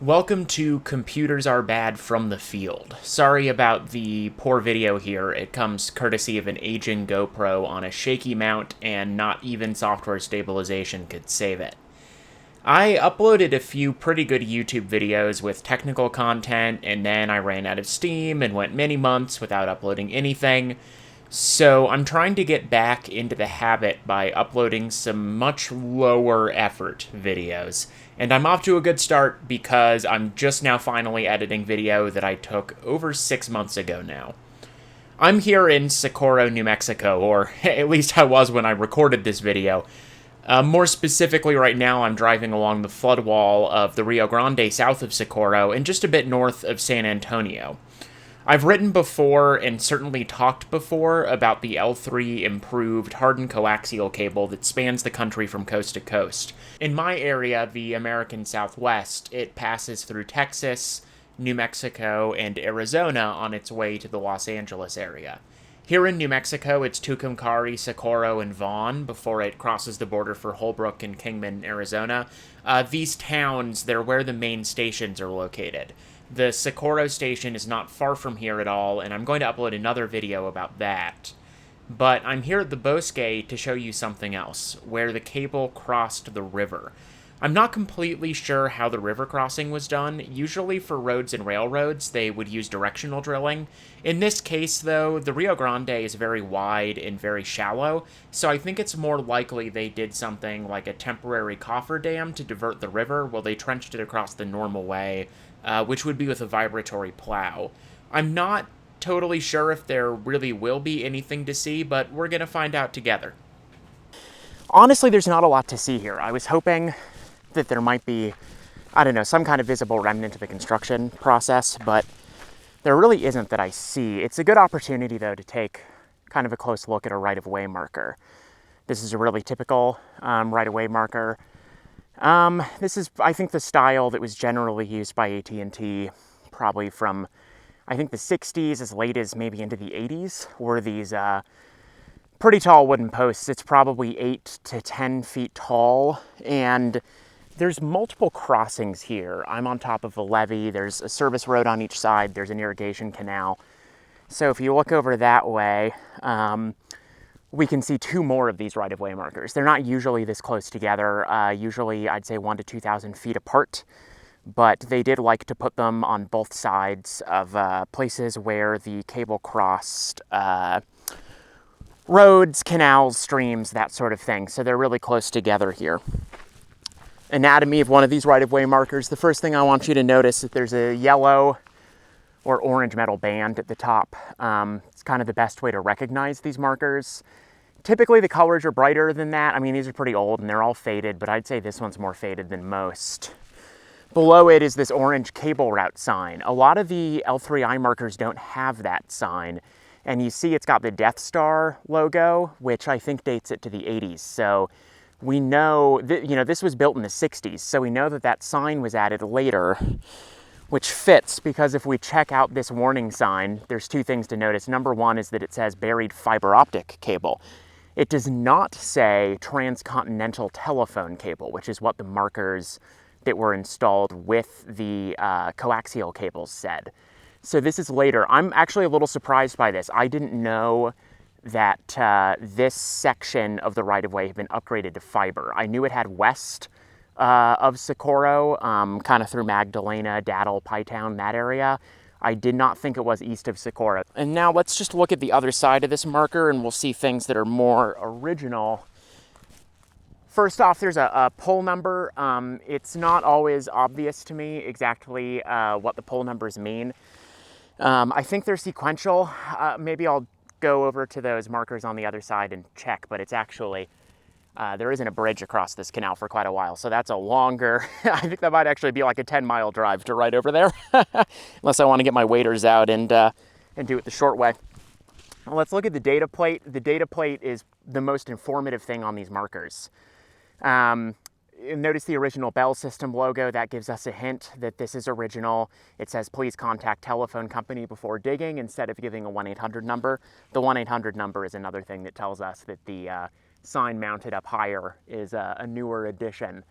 Welcome to Computers Are Bad from the Field. Sorry about the poor video here. It comes courtesy of an aging GoPro on a shaky mount, and not even software stabilization could save it. I uploaded a few pretty good YouTube videos with technical content, and then I ran out of steam and went many months without uploading anything. So I'm trying to get back into the habit by uploading some much lower effort videos. And I'm off to a good start because I'm just now finally editing video that I took over 6 months ago now. I'm here in Socorro, New Mexico, or at least I was when I recorded this video. More specifically, right now I'm driving along the flood wall of the Rio Grande south of Socorro and just a bit north of San Antonio. I've written before and certainly talked before about the L-3I improved hardened coaxial cable that spans the country from coast to coast. In my area, the American Southwest, it passes through Texas, New Mexico, and Arizona on its way to the Los Angeles area. Here in New Mexico, it's Tucumcari, Socorro, and Vaughn before it crosses the border for Holbrook and Kingman, Arizona. These towns, they're where the main stations are located. The Socorro station is not far from here at all, and I'm going to upload another video about that. But I'm here at the Bosque to show you something else, where the cable crossed the river. I'm not completely sure how the river crossing was done. Usually for roads and railroads, they would use directional drilling. In this case, though, the Rio Grande is very wide and very shallow, so I think it's more likely they did something like a temporary cofferdam to divert the river while they trenched it across the normal way, which would be with a vibratory plow. I'm not totally sure if there really will be anything to see, but we're going to find out together. Honestly, there's not a lot to see here. I was hoping that there might be, I don't know, some kind of visible remnant of the construction process, but there really isn't that I see. It's a good opportunity, though, to take kind of a close look at a right-of-way marker. This is a really typical right-of-way marker. This is, I think, the style that was generally used by AT&T probably from, I think, the 60s as late as maybe into the 80s, were these pretty tall wooden posts. It's probably 8 to 10 feet tall, and there's multiple crossings here. I'm on top of a levee. There's a service road on each side. There's an irrigation canal. So if you look over that way, we can see two more of these right-of-way markers. They're not usually this close together. Usually, I'd say 1,000 to 2,000 feet apart. But they did like to put them on both sides of places where the cable crossed roads, canals, streams, that sort of thing. So they're really close together here. Anatomy of one of these right-of-way markers. The first thing I want you to notice is that there's a yellow or orange metal band at the top. It's kind of the best way to recognize these markers. Typically the colors are brighter than that. I mean, these are pretty old and they're all faded, but I'd say this one's more faded than most. Below it is this orange cable route sign. A lot of the L-3I markers don't have that sign. And you see it's got the Death Star logo, which I think dates it to the 80s. So we know that, this was built in the 60s. So we know that that sign was added later, which fits because if we check out this warning sign, there's two things to notice. Number one is that it says buried fiber optic cable. It does not say transcontinental telephone cable, which is what the markers that were installed with the coaxial cables said. So this is later. I'm actually a little surprised by this. I didn't know that this section of the right-of-way had been upgraded to fiber. I knew it had west of Socorro, kind of through Magdalena, Daddle, Pytown, that area. I did not think it was east of Socorro. And now let's just look at the other side of this marker and we'll see things that are more original. First off, there's a pole number. It's not always obvious to me exactly what the pole numbers mean. I think they're sequential. Maybe I'll go over to those markers on the other side and check, but it's actually, there isn't a bridge across this canal for quite a while, so that's a longer, I think that might actually be like a 10-mile drive to right over there, unless I want to get my waders out and do it the short way. Well, let's look at the data plate. The data plate is the most informative thing on these markers. Notice the original Bell System logo. That gives us a hint that this is original. It says, please contact telephone company before digging, instead of giving a 1-800 number. The 1-800 number is another thing that tells us that the sign mounted up higher is a newer addition.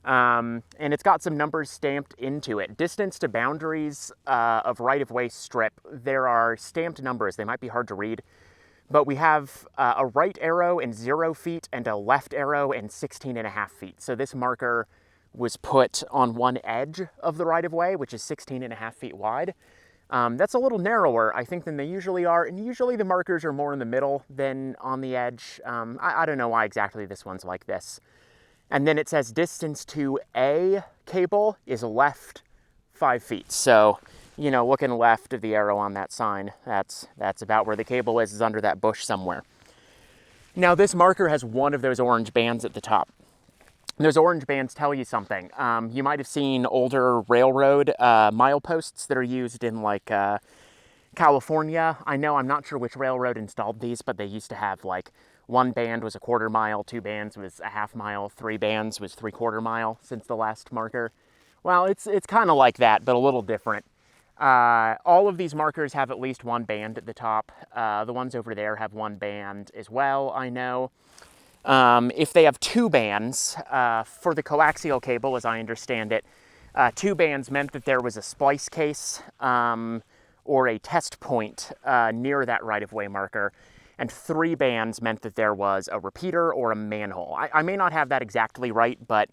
And it's got some numbers stamped into it. Distance to boundaries of right-of-way strip, there are stamped numbers. They might be hard to read, but we have a right arrow in 0 feet and a left arrow in 16.5 feet. So this marker was put on one edge of the right-of-way, which is 16.5 feet wide. That's a little narrower, I think, than they usually are, and usually the markers are more in the middle than on the edge. I don't know why exactly this one's like this. And then it says distance to a cable is left 5 feet. So, you know, looking left of the arrow on that sign, that's about where the cable is under that bush somewhere. Now, this marker has one of those orange bands at the top. Those orange bands tell you something. You might have seen older railroad mileposts that are used in like California. I'm not sure which railroad installed these, but they used to have like 1 band was a 1/4 mile, 2 bands was a 1/2 mile, 3 bands was 3/4 mile since the last marker. Well, it's kind of like that, but a little different. All of these markers have at least 1 band at the top. The ones over there have 1 band as well, I know. If they have 2 bands, for the coaxial cable, as I understand it, 2 bands meant that there was a splice case or a test point near that right-of-way marker, and 3 bands meant that there was a repeater or a manhole. I may not have that exactly right, but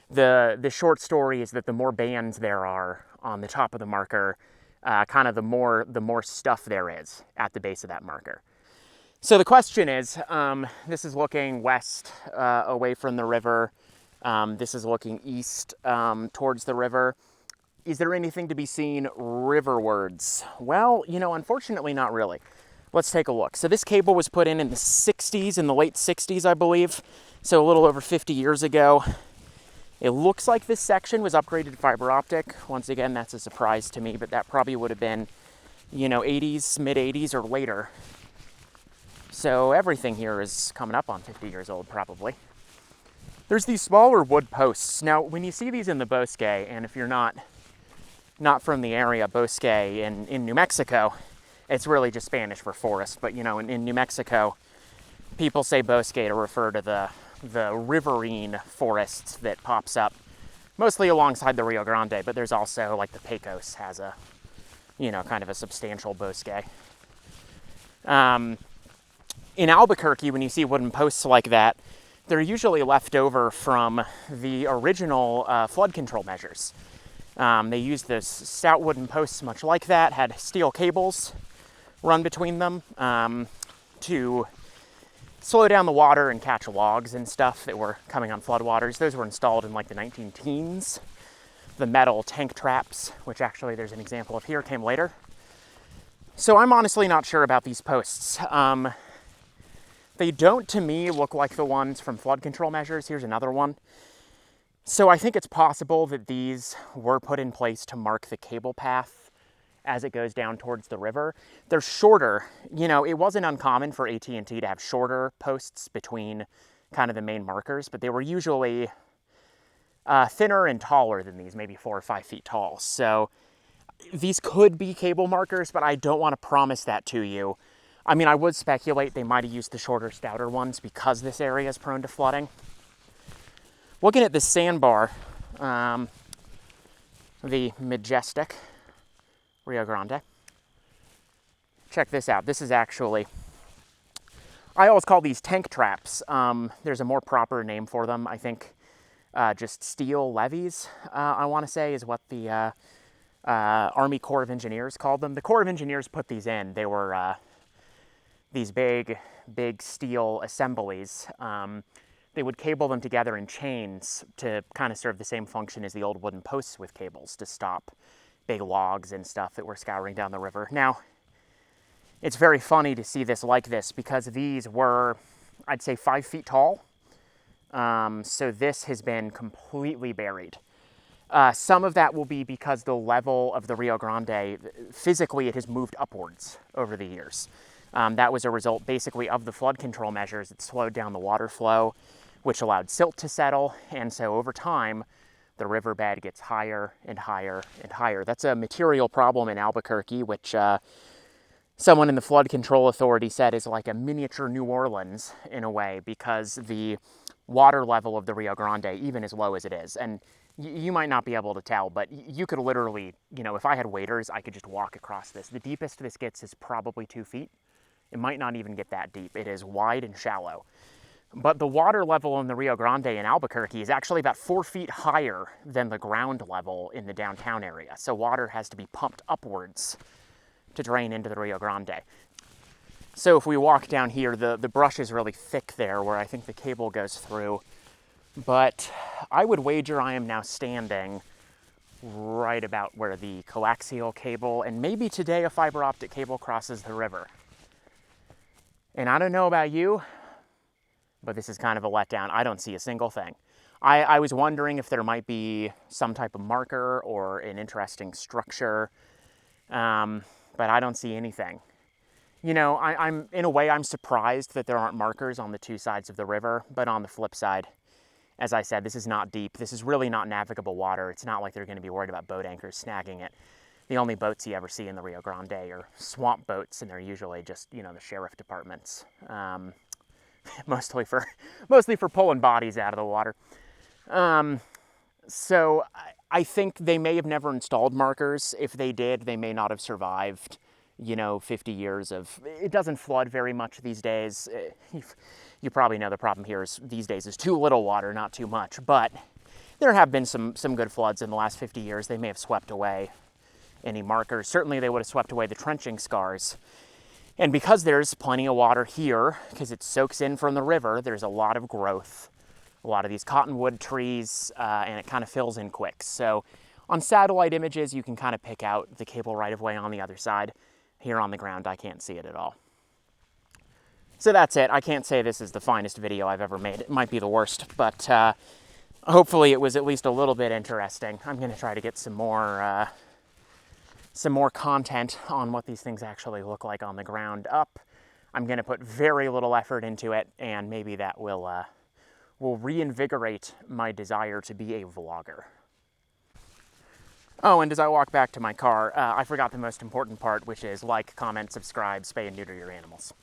the short story is that the more bands there are on the top of the marker, kind of the more stuff there is at the base of that marker. So the question is, this is looking west away from the river. This is looking east towards the river. Is there anything to be seen riverwards? Well, you know, unfortunately not really. Let's take a look. So this cable was put in the 60s, in the late 60s, I believe. So a little over 50 years ago. It looks like this section was upgraded to fiber optic. Once again, that's a surprise to me, but that probably would have been, you know, 80s, mid 80s or later. So everything here is coming up on 50 years old, probably. There's these smaller wood posts. Now, when you see these in the bosque, and if you're not from the area, bosque in New Mexico, it's really just Spanish for forest. But, you know, in New Mexico, people say bosque to refer to the riverine forest that pops up mostly alongside the Rio Grande, but there's also, like, the Pecos has a, you know, kind of a substantial bosque. In Albuquerque, when you see wooden posts like that, they're usually left over from the original flood control measures. They used those stout wooden posts much like that, had steel cables run between them to slow down the water and catch logs and stuff that were coming on floodwaters. Those were installed in like the 19-teens. The metal tank traps, which actually there's an example of here, came later. So I'm honestly not sure about these posts. They don't, to me, look like the ones from flood control measures. Here's another one. So I think it's possible that these were put in place to mark the cable path as it goes down towards the river. They're shorter. You know, it wasn't uncommon for AT&T to have shorter posts between kind of the main markers, but they were usually thinner and taller than these, maybe 4 or 5 feet tall. So these could be cable markers, but I don't want to promise that to you. I mean, I would speculate they might have used the shorter, stouter ones because this area is prone to flooding. Looking at this sandbar, the majestic Rio Grande. Check this out. This is actually, I always call these tank traps. There's a more proper name for them. I think just steel levees, I want to say, is what the Army Corps of Engineers called them. The Corps of Engineers put these in. They were these big steel assemblies. They would cable them together in chains to kind of serve the same function as the old wooden posts with cables to stop big logs and stuff that were scouring down the river. Now, it's very funny to see this like this because these were, I'd say, 5 feet tall. So this has been completely buried. Some of that will be because the level of the Rio Grande, physically it has moved upwards over the years. That was a result basically of the flood control measures. It slowed down the water flow, which allowed silt to settle. And so over time, the riverbed gets higher and higher and higher. That's a material problem in Albuquerque, which someone in the flood control authority said is like a miniature New Orleans in a way, because the water level of the Rio Grande, even as low as it is. And you might not be able to tell, but you could literally, if I had waders, I could just walk across this. The deepest this gets is probably 2 feet. It might not even get that deep. It is wide and shallow. But the water level in the Rio Grande in Albuquerque is actually about 4 feet higher than the ground level in the downtown area. So water has to be pumped upwards to drain into the Rio Grande. So if we walk down here, the brush is really thick there where I think the cable goes through. But I would wager I am now standing right about where the coaxial cable and maybe today a fiber optic cable crosses the river. And I don't know about you, but this is kind of a letdown. I don't see a single thing. I was wondering if there might be some type of marker or an interesting structure, but I don't see anything. I'm in a way, I'm surprised that there aren't markers on the 2 sides of the river, but on the flip side, as I said, this is not deep. This is really not navigable water. It's not like they're going to be worried about boat anchors snagging it. The only boats you ever see in the Rio Grande are swamp boats, and they're usually just, the sheriff departments, mostly for pulling bodies out of the water. So I think they may have never installed markers. If they did, they may not have survived, 50 years of... It doesn't flood very much these days. You probably know the problem here is these days is too little water, not too much. But there have been some good floods in the last 50 years. They may have swept away any markers. Certainly they would have swept away the trenching scars. And because there's plenty of water here, because it soaks in from the river, there's a lot of growth, a lot of these cottonwood trees, and it kind of fills in quick. So on satellite images, you can kind of pick out the cable right-of-way on the other side. Here on the ground, I can't see it at all. So that's it. I can't say this is the finest video I've ever made. It might be the worst, but hopefully it was at least a little bit interesting. I'm going to try to get some more content on what these things actually look like on the ground up. I'm going to put very little effort into it, and maybe that will reinvigorate my desire to be a vlogger. Oh, and as I walk back to my car, I forgot the most important part, which is like, comment, subscribe, spay and neuter your animals.